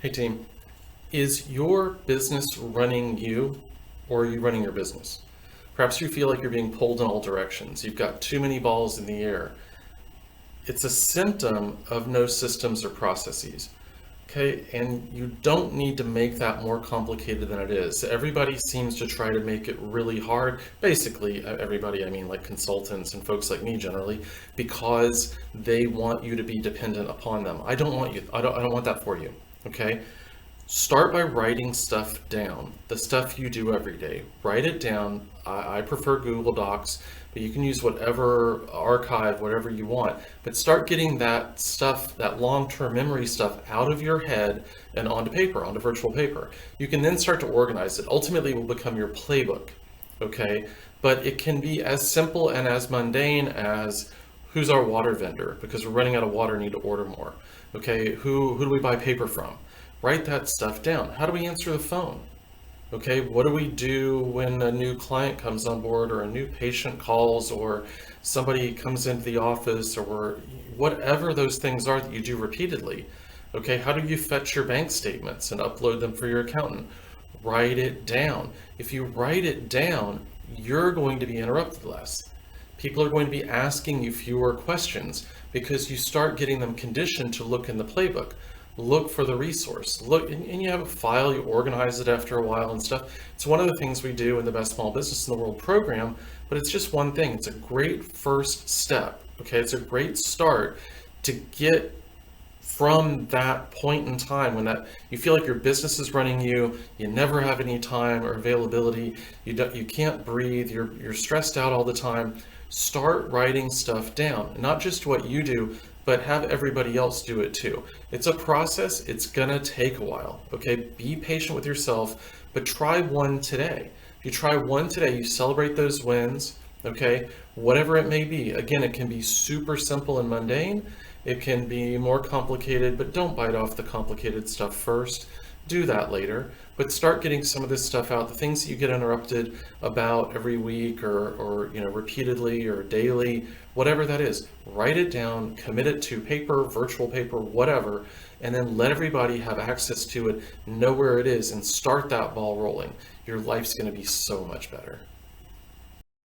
Hey team, is your business running you or are you running your business? Perhaps you feel like you're being pulled in all directions. You've got too many balls in the air. It's a symptom of no systems or processes. Okay, and you don't need to make that more complicated than it is. Everybody seems to try to make it really hard. Basically, everybody, I mean like consultants and folks like me generally, because they want you to be dependent upon them. I don't want you, I don't want that for you. Okay? Start by writing stuff down, the stuff you do every day. Write it down. I prefer Google Docs, but you can use whatever archive, whatever you want. But start getting that stuff, that long-term memory stuff out of your head and onto paper, onto virtual paper. You can then start to organize it. Ultimately, it will become your playbook, okay? But it can be as simple and as mundane as who's our water vendor? Because we're running out of water, need to order more. Okay, who do we buy paper from? Write that stuff down. How do we answer the phone? Okay, what do we do when a new client comes on board or a new patient calls or somebody comes into the office or whatever those things are that you do repeatedly? Okay, how do you fetch your bank statements and upload them for your accountant? Write it down. If you write it down, you're going to be interrupted less. People are going to be asking you fewer questions because you start getting them conditioned to look in the playbook. Look for the resource. Look, and you have a file, you organize it after a while and stuff. It's one of the things we do in the Best Small Business in the World program, but it's just one thing. It's a great first step, okay? It's a great start to get from that point in time when that you feel like your business is running you, you never have any time or availability, you can't breathe, you're stressed out all the time. Start writing stuff down, not just what you do, but have everybody else do it too. It's a process. It's gonna take a while, okay? Be patient with yourself, but try one today. If you try one today, you celebrate those wins, okay? Whatever it may be. Again, it can be super simple and mundane. It can be more complicated, but don't bite off the complicated stuff first. Do that later, but start getting some of this stuff out, the things that you get interrupted about every week or repeatedly or daily, whatever that is. Write it down, commit it to paper, virtual paper, whatever, and then let everybody have access to it, know where it is, and start that ball rolling. Your life's going to be so much better.